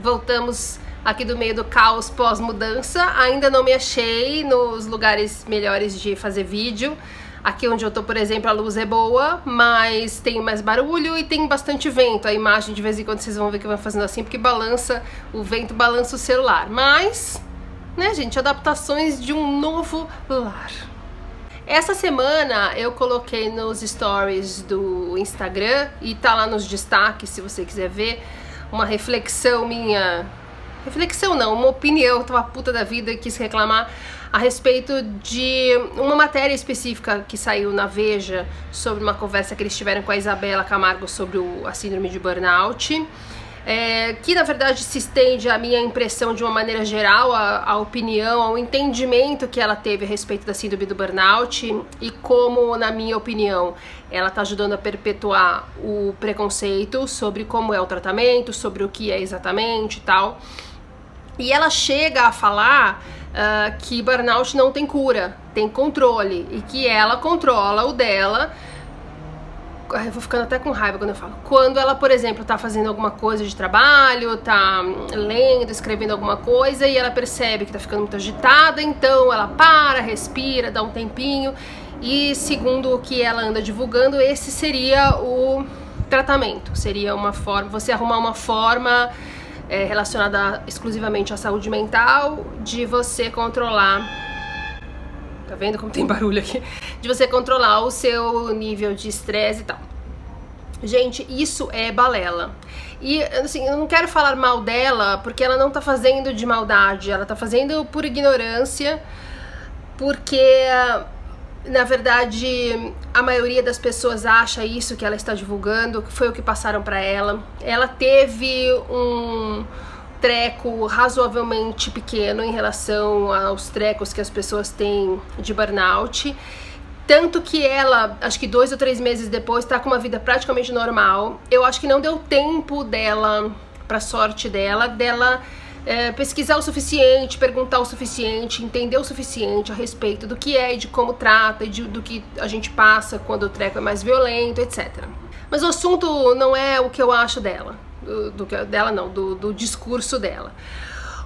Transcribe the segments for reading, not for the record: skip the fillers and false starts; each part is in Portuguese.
Voltamos aqui do meio do caos pós-mudança. Ainda não me achei nos lugares melhores de fazer vídeo. Aqui onde eu tô, por exemplo, a luz é boa, mas tem mais barulho e tem bastante vento. A imagem, de vez em quando, vocês vão ver que eu vou fazendo assim, porque balança, o vento balança o celular. Mas, né, gente, adaptações de um novo lar. Essa semana eu coloquei nos stories do Instagram, e tá lá nos destaques, se você quiser ver, uma reflexão minha. Reflexão não, uma opinião, tava puta da vida e quis reclamar a respeito de uma matéria específica que saiu na Veja sobre uma conversa que eles tiveram com a Isabela Camargo sobre a síndrome de burnout. Que na verdade se estende à minha impressão de uma maneira geral, a opinião, ao entendimento que ela teve a respeito da síndrome do burnout e como, na minha opinião, ela está ajudando a perpetuar o preconceito sobre como é o tratamento, sobre o que é exatamente e tal. E ela chega a falar que burnout não tem cura, tem controle, e que ela controla o dela. Eu vou ficando até com raiva quando eu falo. Quando ela, por exemplo, tá fazendo alguma coisa de trabalho, tá lendo, escrevendo alguma coisa e ela percebe que tá ficando muito agitada, então ela para, respira, dá um tempinho e, segundo o que ela anda divulgando, esse seria o tratamento. Seria uma forma, você arrumar uma forma relacionada exclusivamente à saúde mental de você controlar. Tá vendo como tem barulho aqui? De você controlar o seu nível de estresse e tal. Gente, isso é balela. E assim, eu não quero falar mal dela, porque ela não tá fazendo de maldade, ela tá fazendo por ignorância, porque na verdade a maioria das pessoas acha isso que ela está divulgando, que foi o que passaram pra ela. Ela teve um treco razoavelmente pequeno em relação aos trecos que as pessoas têm de burnout, tanto que ela, acho que 2 ou 3 meses depois, tá com uma vida praticamente normal. Eu acho que não deu tempo dela, pra sorte dela, pesquisar o suficiente, perguntar o suficiente, entender o suficiente a respeito do que é e de como trata e do que a gente passa quando o treco é mais violento, etc. Mas o assunto não é o que eu acho dela. Do discurso dela.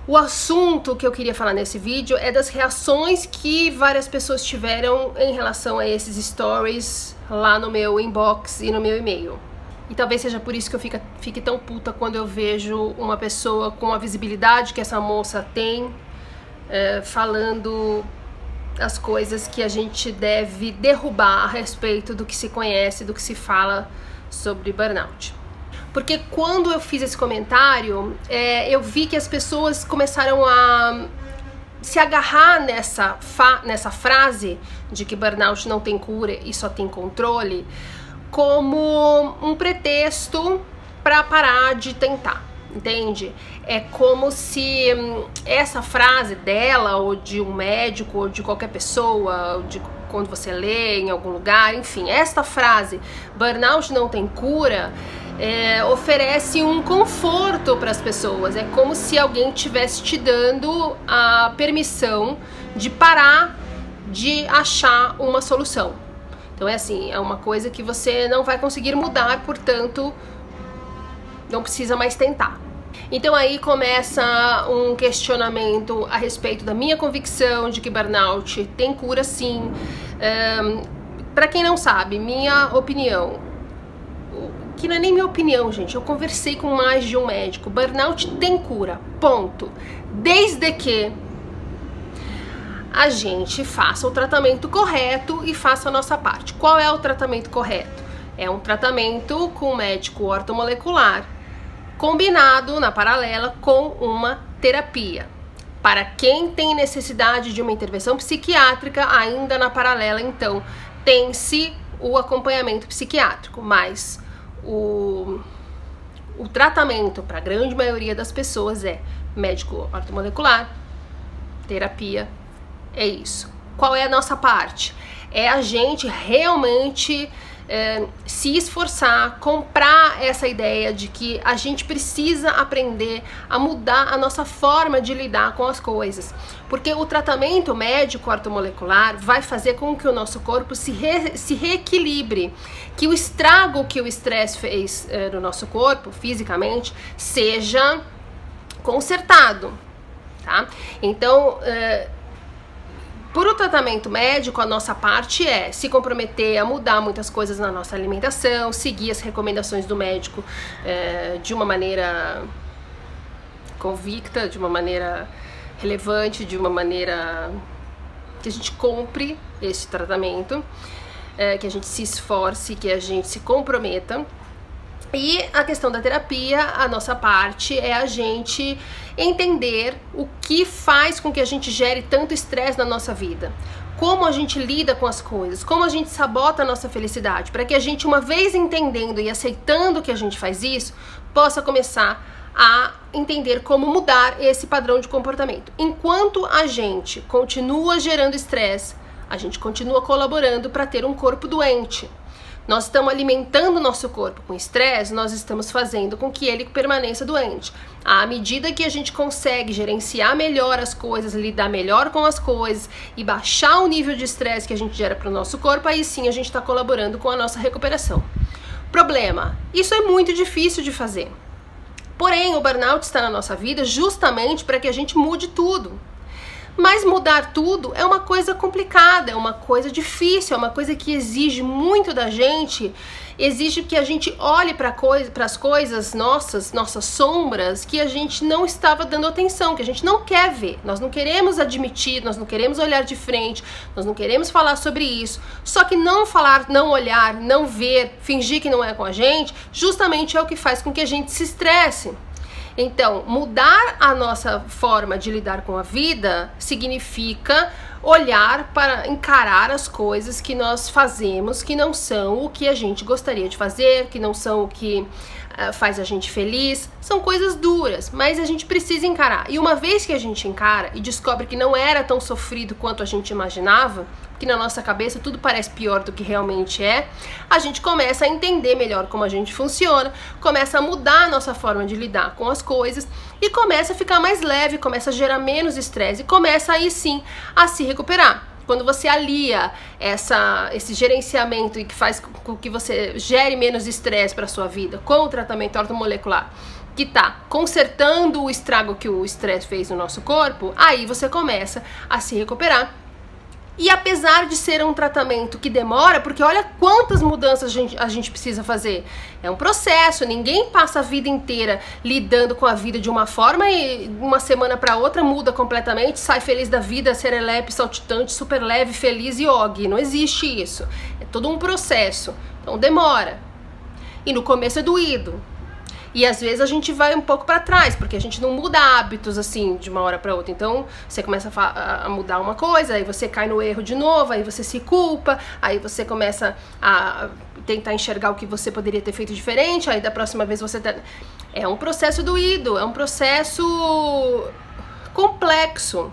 O assunto que eu queria falar nesse vídeo é das reações que várias pessoas tiveram em relação a esses stories lá no meu inbox e no meu e-mail. E talvez seja por isso que eu fique tão puta quando eu vejo uma pessoa com a visibilidade que essa moça tem falando as coisas que a gente deve derrubar a respeito do que se conhece, do que se fala sobre burnout. Porque quando eu fiz esse comentário, eu vi que as pessoas começaram a se agarrar nessa frase de que burnout não tem cura e só tem controle, como um pretexto para parar de tentar, entende? É como se essa frase dela, ou de um médico, ou de qualquer pessoa, ou de quando você lê em algum lugar, enfim, esta frase, burnout não tem cura, oferece um conforto para as pessoas. É como se alguém estivesse te dando a permissão de parar de achar uma solução. Então é assim, é uma coisa que você não vai conseguir mudar, portanto não precisa mais tentar. Então aí começa um questionamento a respeito da minha convicção de que burnout tem cura sim. Para quem não sabe, minha opinião, que não é nem minha opinião, gente, eu conversei com mais de um médico, burnout tem cura, ponto. Desde que a gente faça o tratamento correto e faça a nossa parte. Qual é o tratamento correto? É um tratamento com médico ortomolecular, combinado na paralela com uma terapia. Para quem tem necessidade de uma intervenção psiquiátrica, ainda na paralela, então, tem-se o acompanhamento psiquiátrico, mas o tratamento para a grande maioria das pessoas é médico ortomolecular, terapia, é isso. Qual é a nossa parte? É a gente realmente se esforçar, comprar essa ideia de que a gente precisa aprender a mudar a nossa forma de lidar com as coisas, porque o tratamento médico ortomolecular vai fazer com que o nosso corpo se reequilibre, que o estrago que o estresse fez no nosso corpo, fisicamente, seja consertado, tá? Então, por o tratamento médico, a nossa parte é se comprometer a mudar muitas coisas na nossa alimentação, seguir as recomendações do médico de uma maneira convicta, de uma maneira relevante, de uma maneira que a gente compre esse tratamento, que a gente se esforce, que a gente se comprometa. E a questão da terapia, a nossa parte é a gente entender o que faz com que a gente gere tanto estresse na nossa vida, como a gente lida com as coisas, como a gente sabota a nossa felicidade, para que a gente, uma vez entendendo e aceitando que a gente faz isso, possa começar a entender como mudar esse padrão de comportamento. Enquanto a gente continua gerando estresse, a gente continua colaborando para ter um corpo doente. Nós estamos alimentando o nosso corpo com estresse, nós estamos fazendo com que ele permaneça doente. À medida que a gente consegue gerenciar melhor as coisas, lidar melhor com as coisas e baixar o nível de estresse que a gente gera para o nosso corpo, aí sim a gente está colaborando com a nossa recuperação. Problema: isso é muito difícil de fazer. Porém, o burnout está na nossa vida justamente para que a gente mude tudo. Mas mudar tudo é uma coisa complicada, é uma coisa difícil, é uma coisa que exige muito da gente, exige que a gente olhe para as coisas nossas sombras, que a gente não estava dando atenção, que a gente não quer ver, nós não queremos admitir, nós não queremos olhar de frente, nós não queremos falar sobre isso. Só que não falar, não olhar, não ver, fingir que não é com a gente, justamente é o que faz com que a gente se estresse. Então, mudar a nossa forma de lidar com a vida significa olhar para encarar as coisas que nós fazemos, que não são o que a gente gostaria de fazer, que não são o que faz a gente feliz. São coisas duras, mas a gente precisa encarar. E uma vez que a gente encara e descobre que não era tão sofrido quanto a gente imaginava, que na nossa cabeça tudo parece pior do que realmente é, a gente começa a entender melhor como a gente funciona, começa a mudar a nossa forma de lidar com as coisas e começa a ficar mais leve, começa a gerar menos estresse e começa aí sim a se recuperar. Quando você alia esse gerenciamento e que faz com que você gere menos estresse para a sua vida com o tratamento ortomolecular, que está consertando o estrago que o estresse fez no nosso corpo, aí você começa a se recuperar. E apesar de ser um tratamento que demora, porque olha quantas mudanças a gente precisa fazer. É um processo, ninguém passa a vida inteira lidando com a vida de uma forma e uma semana para outra muda completamente, sai feliz da vida, serelepe, saltitante, super leve, feliz e og. Não existe isso. É todo um processo. Então demora. E no começo é doído. E às vezes a gente vai um pouco para trás, porque a gente não muda hábitos assim de uma hora para outra. Então você começa a mudar uma coisa, aí você cai no erro de novo, aí você se culpa, aí você começa a tentar enxergar o que você poderia ter feito diferente, aí da próxima vez você tá... É um processo doído, é um processo complexo.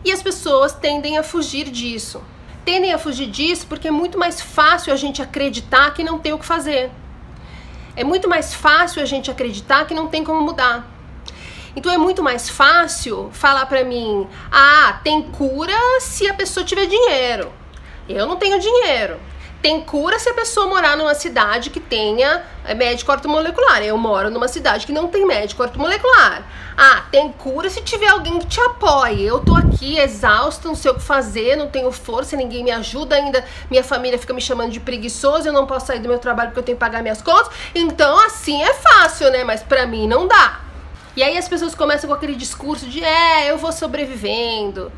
E as pessoas tendem a fugir disso. Tendem a fugir disso porque é muito mais fácil a gente acreditar que não tem o que fazer. É muito mais fácil a gente acreditar que não tem como mudar. Então é muito mais fácil falar pra mim: ah, tem cura se a pessoa tiver dinheiro. Eu não tenho dinheiro. Tem cura se a pessoa morar numa cidade que tenha médico ortomolecular. Eu moro numa cidade que não tem médico ortomolecular. Ah, tem cura se tiver alguém que te apoie. Eu tô aqui exausta, não sei o que fazer, não tenho força, ninguém me ajuda ainda. Minha família fica me chamando de preguiçoso, eu não posso sair do meu trabalho porque eu tenho que pagar minhas contas. Então assim é fácil, né? Mas pra mim não dá. E aí as pessoas começam com aquele discurso de eu vou sobrevivendo,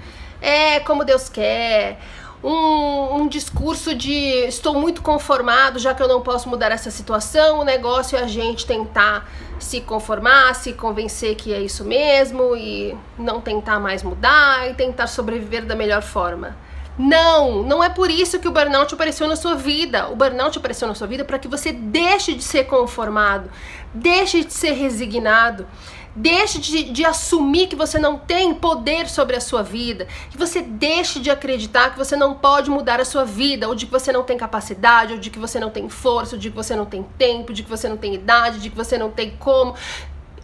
como Deus quer. Um discurso de estou muito conformado, já que eu não posso mudar essa situação, o negócio é a gente tentar se conformar, se convencer que é isso mesmo e não tentar mais mudar e tentar sobreviver da melhor forma. Não é por isso que o burnout apareceu na sua vida. O burnout apareceu na sua vida para que você deixe de ser conformado, deixe de ser resignado, deixe de assumir que você não tem poder sobre a sua vida, que você deixe de acreditar que você não pode mudar a sua vida, ou de que você não tem capacidade, ou de que você não tem força, ou de que você não tem tempo, de que você não tem idade, de que você não tem como.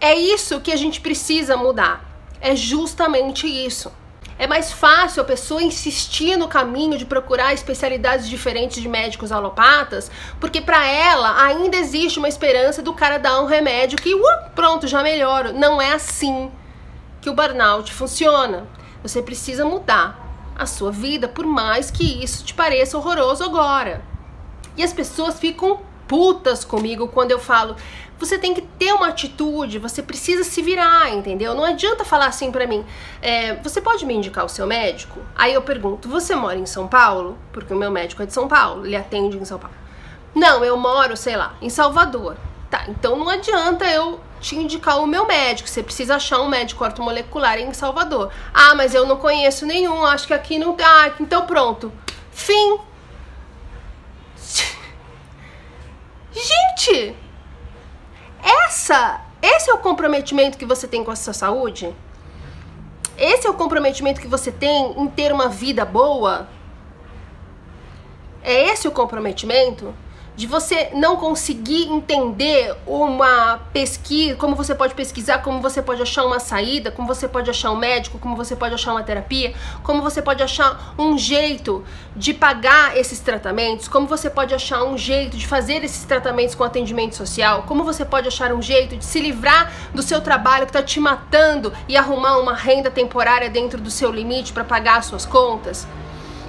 É isso que a gente precisa mudar. É justamente isso. É mais fácil a pessoa insistir no caminho de procurar especialidades diferentes de médicos alopatas, porque para ela ainda existe uma esperança do cara dar um remédio que pronto, já melhora. Não é assim que o burnout funciona. Você precisa mudar a sua vida, por mais que isso te pareça horroroso agora. E as pessoas ficam putas comigo quando eu falo, você tem que ter uma atitude, você precisa se virar, entendeu? Não adianta falar assim pra mim, você pode me indicar o seu médico? Aí eu pergunto, você mora em São Paulo? Porque o meu médico é de São Paulo, ele atende em São Paulo. Não, eu moro, sei lá, em Salvador. Tá, então não adianta eu te indicar o meu médico, você precisa achar um médico ortomolecular em Salvador. Ah, mas eu não conheço nenhum, acho que aqui não... Ah, então pronto. Fim. Gente, esse é o comprometimento que você tem com a sua saúde? Esse é o comprometimento que você tem em ter uma vida boa? É esse o comprometimento? De você não conseguir entender uma pesquisa, como você pode pesquisar, como você pode achar uma saída, como você pode achar um médico, como você pode achar uma terapia, como você pode achar um jeito de pagar esses tratamentos, como você pode achar um jeito de fazer esses tratamentos com atendimento social, como você pode achar um jeito de se livrar do seu trabalho que está te matando e arrumar uma renda temporária dentro do seu limite para pagar as suas contas.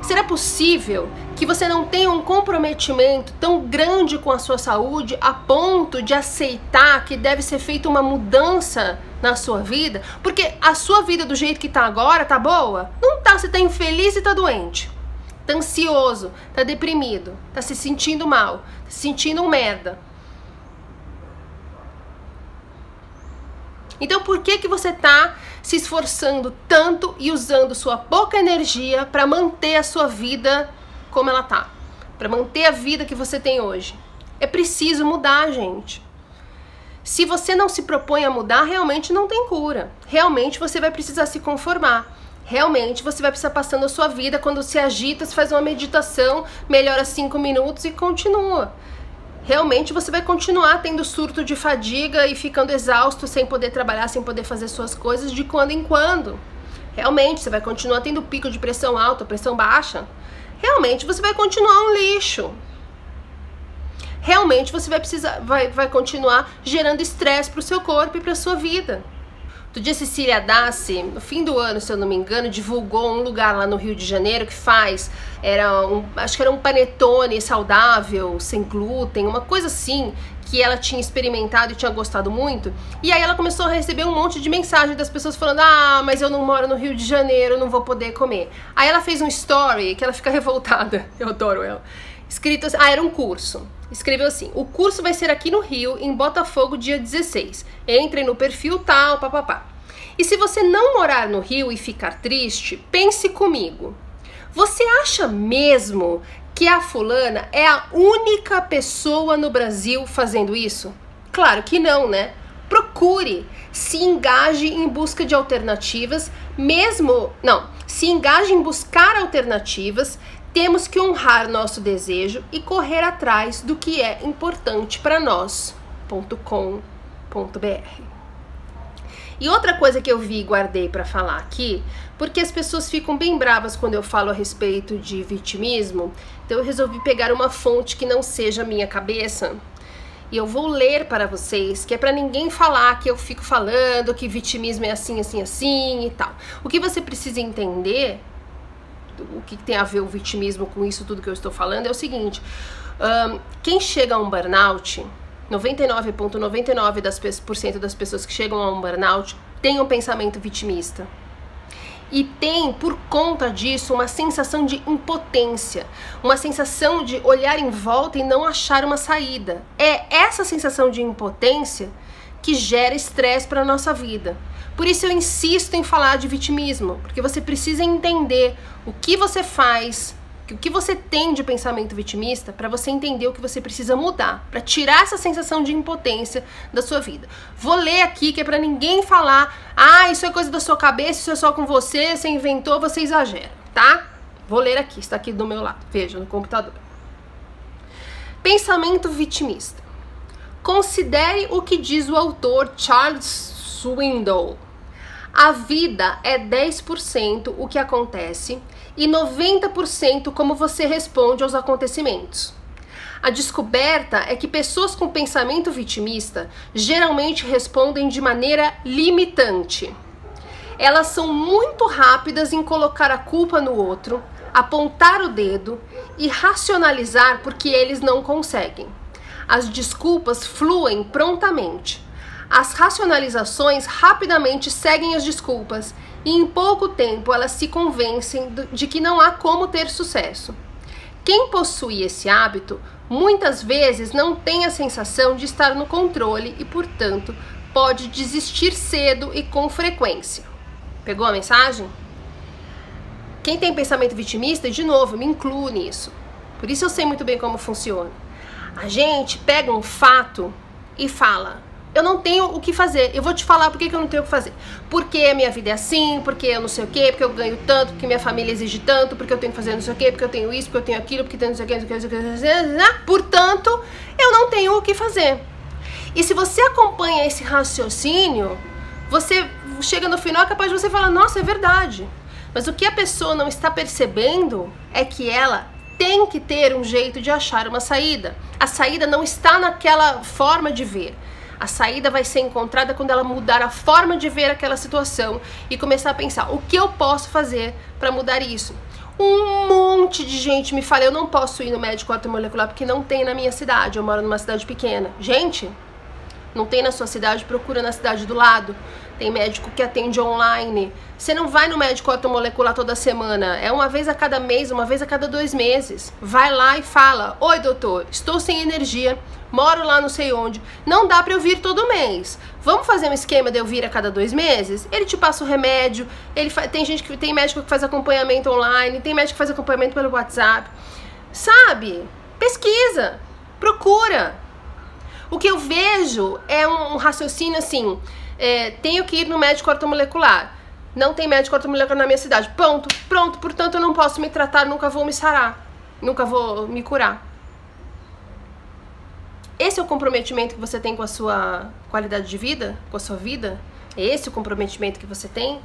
Será possível que você não tenha um comprometimento tão grande com a sua saúde a ponto de aceitar que deve ser feita uma mudança na sua vida? Porque a sua vida do jeito que tá agora, tá boa? Não tá, você tá infeliz e tá doente. Tá ansioso, tá deprimido, tá se sentindo mal, tá se sentindo um merda. Então por que você tá se esforçando tanto e usando sua pouca energia para manter a sua vida como ela tá? Para manter a vida que você tem hoje. É preciso mudar, gente. Se você não se propõe a mudar, realmente não tem cura. Realmente você vai precisar se conformar. Realmente você vai precisar passando a sua vida, quando se agita, você faz uma meditação, melhora 5 minutos e continua. Realmente você vai continuar tendo surto de fadiga e ficando exausto, sem poder trabalhar, sem poder fazer suas coisas de quando em quando. Realmente você vai continuar tendo pico de pressão alta, pressão baixa. Realmente você vai continuar um lixo. Realmente você vai continuar gerando estresse para o seu corpo e para a sua vida. Outro dia, Cecília Dassi, no fim do ano, se eu não me engano, divulgou um lugar lá no Rio de Janeiro que faz, acho que era um panetone saudável, sem glúten, uma coisa assim, que ela tinha experimentado e tinha gostado muito. E aí ela começou a receber um monte de mensagem das pessoas falando, ah, mas eu não moro no Rio de Janeiro, não vou poder comer. Aí ela fez um story que ela fica revoltada, eu adoro ela, escrito assim, era um curso. Escreveu assim, o curso vai ser aqui no Rio, em Botafogo, dia 16. Entrem no perfil tal, papapá. E se você não morar no Rio e ficar triste, pense comigo. Você acha mesmo que a fulana é a única pessoa no Brasil fazendo isso? Claro que não, né? Procure, se engaje em busca de alternativas, se engaje em buscar alternativas. Temos que honrar nosso desejo e correr atrás do que é importante para nós.com.br. E outra coisa que eu vi e guardei para falar aqui, porque as pessoas ficam bem bravas quando eu falo a respeito de vitimismo, então eu resolvi pegar uma fonte que não seja a minha cabeça e eu vou ler para vocês, que é para ninguém falar que eu fico falando que vitimismo é assim, assim, assim e tal. O que você precisa entender, o que tem a ver o vitimismo com isso tudo que eu estou falando, é o seguinte, quem chega a um burnout, 99,99% das pessoas que chegam a um burnout tem um pensamento vitimista. E tem, por conta disso, uma sensação de impotência, uma sensação de olhar em volta e não achar uma saída. É essa sensação de impotência que gera estresse para a nossa vida. Por isso eu insisto em falar de vitimismo, porque você precisa entender o que você faz, o que você tem de pensamento vitimista, para você entender o que você precisa mudar, para tirar essa sensação de impotência da sua vida. Vou ler aqui, que é para ninguém falar, ah, isso é coisa da sua cabeça, isso é só com você inventou, você exagera, tá? Vou ler aqui, está aqui do meu lado, veja, no computador. Pensamento vitimista. Considere o que diz o autor Charles Swindoll. A vida é 10% o que acontece e 90% como você responde aos acontecimentos. A descoberta é que pessoas com pensamento vitimista geralmente respondem de maneira limitante. Elas são muito rápidas em colocar a culpa no outro, apontar o dedo e racionalizar porque eles não conseguem. As desculpas fluem prontamente. As racionalizações rapidamente seguem as desculpas e em pouco tempo elas se convencem de que não há como ter sucesso. Quem possui esse hábito muitas vezes não tem a sensação de estar no controle e, portanto, pode desistir cedo e com frequência. Pegou a mensagem? Quem tem pensamento vitimista, de novo, me incluo nisso. Por isso eu sei muito bem como funciona. A gente pega um fato e fala: eu não tenho o que fazer, eu vou te falar por que eu não tenho o que fazer. Porque a minha vida é assim, porque eu não sei o que, porque eu ganho tanto, porque minha família exige tanto, porque eu tenho que fazer não sei o que, porque eu tenho isso, porque eu tenho aquilo, porque tenho não sei o que, não sei o que, portanto, eu não tenho o que fazer. E se você acompanha esse raciocínio, você chega no final, é capaz de você falar: nossa, é verdade. Mas o que a pessoa não está percebendo é que ela tem que ter um jeito de achar uma saída. A saída não está naquela forma de ver. A saída vai ser encontrada quando ela mudar a forma de ver aquela situação e começar a pensar: o que eu posso fazer para mudar isso? Um monte de gente me fala: eu não posso ir no médico ortomolecular porque não tem na minha cidade, eu moro numa cidade pequena. Gente, não tem na sua cidade, procura na cidade do lado. Tem médico que atende online. Você não vai no médico ortomolecular toda semana. É uma vez a cada mês, uma vez a cada 2 meses. Vai lá e fala: oi, doutor, estou sem energia, moro lá não sei onde, não dá pra eu vir todo mês. Vamos fazer um esquema de eu vir a cada 2 meses? Ele te passa o remédio, tem médico que faz acompanhamento online, tem médico que faz acompanhamento pelo WhatsApp. Sabe? Pesquisa, procura. O que eu vejo é um raciocínio assim: tenho que ir no médico ortomolecular. Não tem médico ortomolecular na minha cidade. Pronto, portanto eu não posso me tratar, nunca vou me sarar, nunca vou me curar. Esse é o comprometimento que você tem com a sua qualidade de vida, com a sua vida? É esse o comprometimento que você tem?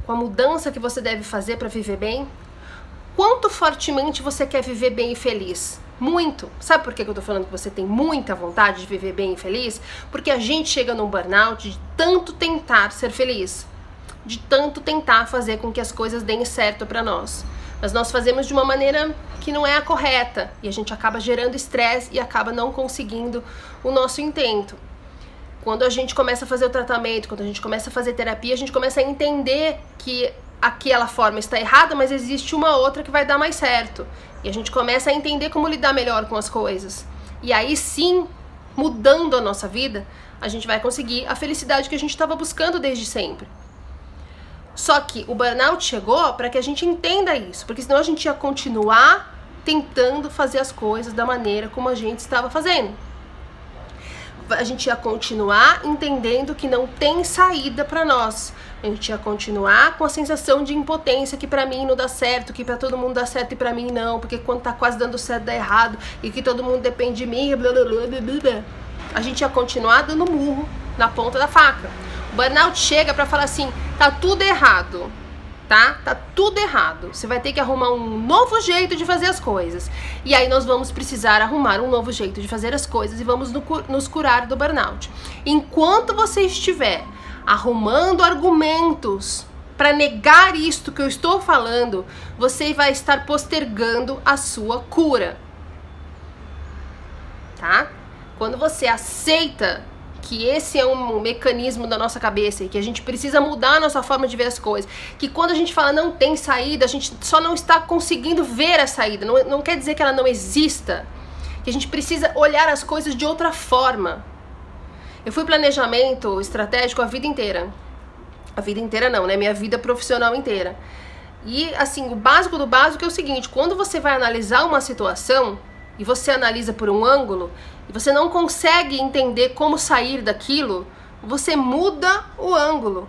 Com a mudança que você deve fazer para viver bem? Quanto fortemente você quer viver bem e feliz? Muito. Sabe por que eu tô falando que você tem muita vontade de viver bem e feliz? Porque a gente chega num burnout de tanto tentar ser feliz, de tanto tentar fazer com que as coisas deem certo pra nós. Mas nós fazemos de uma maneira que não é a correta e a gente acaba gerando estresse e acaba não conseguindo o nosso intento. Quando a gente começa a fazer o tratamento, quando a gente começa a fazer terapia, a gente começa a entender que aquela forma está errada, mas existe uma outra que vai dar mais certo. E a gente começa a entender como lidar melhor com as coisas. E aí sim, mudando a nossa vida, a gente vai conseguir a felicidade que a gente estava buscando desde sempre. Só que o burnout chegou para que a gente entenda isso, porque senão a gente ia continuar tentando fazer as coisas da maneira como a gente estava fazendo. A gente ia continuar entendendo que não tem saída para nós. A gente ia continuar com a sensação de impotência, que pra mim não dá certo, que pra todo mundo dá certo e pra mim não, porque quando tá quase dando certo dá errado, e que todo mundo depende de mim, blá, blá, blá, blá, blá. A gente ia continuar dando murro na ponta da faca. O burnout chega pra falar assim: tá tudo errado, tá? Tá tudo errado. Você vai ter que arrumar um novo jeito de fazer as coisas. E aí nós vamos precisar arrumar um novo jeito de fazer as coisas e vamos nos curar do burnout. Enquanto você estiver arrumando argumentos para negar isto que eu estou falando, você vai estar postergando a sua cura, tá? Quando você aceita que esse é um mecanismo da nossa cabeça e que a gente precisa mudar a nossa forma de ver as coisas, que quando a gente fala não tem saída, a gente só não está conseguindo ver a saída, não quer dizer que ela não exista, que a gente precisa olhar as coisas de outra forma. Eu fui planejamento estratégico a vida inteira. A vida inteira não, né? Minha vida profissional inteira. E assim, o básico do básico é o seguinte: quando você vai analisar uma situação e você analisa por um ângulo e você não consegue entender como sair daquilo, você muda o ângulo.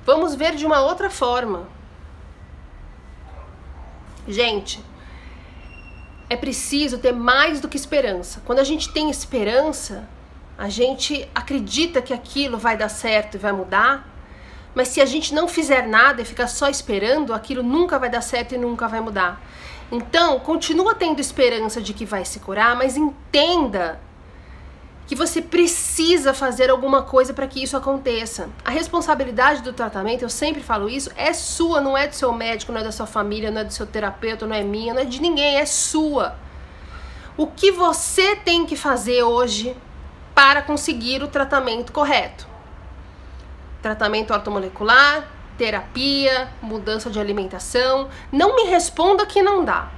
Vamos ver de uma outra forma. Gente, é preciso ter mais do que esperança. Quando a gente tem esperança, a gente acredita que aquilo vai dar certo e vai mudar, mas se a gente não fizer nada e ficar só esperando, aquilo nunca vai dar certo e nunca vai mudar. Então, continua tendo esperança de que vai se curar, mas entenda que você precisa fazer alguma coisa para que isso aconteça. A responsabilidade do tratamento, eu sempre falo isso, é sua, não é do seu médico, não é da sua família, não é do seu terapeuta, não é minha, não é de ninguém, é sua. O que você tem que fazer hoje para conseguir o tratamento correto? Tratamento ortomolecular, terapia, mudança de alimentação. Não me responda que não dá.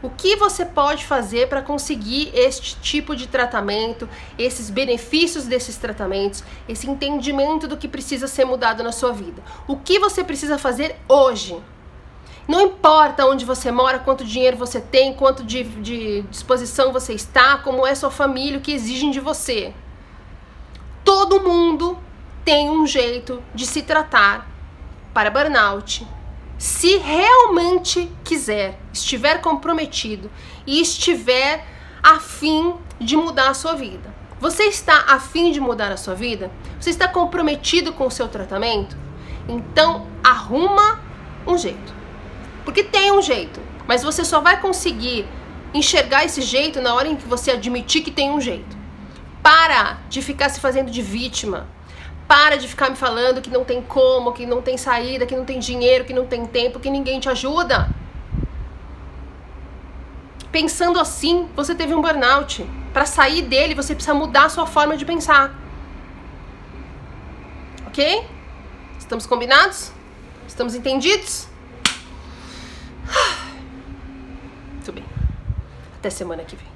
O que você pode fazer para conseguir este tipo de tratamento, esses benefícios desses tratamentos, esse entendimento do que precisa ser mudado na sua vida? O que você precisa fazer hoje? Não importa onde você mora, quanto dinheiro você tem, quanto de disposição você está, como é sua família, o que exigem de você. Todo mundo tem um jeito de se tratar para burnout. Se realmente quiser, estiver comprometido e estiver a fim de mudar a sua vida. Você está a fim de mudar a sua vida? Você está comprometido com o seu tratamento? Então arruma um jeito. Porque tem um jeito, mas você só vai conseguir enxergar esse jeito na hora em que você admitir que tem um jeito. Para de ficar se fazendo de vítima. Para de ficar me falando que não tem como, que não tem saída, que não tem dinheiro, que não tem tempo, que ninguém te ajuda. Pensando assim, você teve um burnout. Para sair dele, você precisa mudar a sua forma de pensar. Ok? Estamos combinados? Estamos entendidos? Muito bem. Até semana que vem.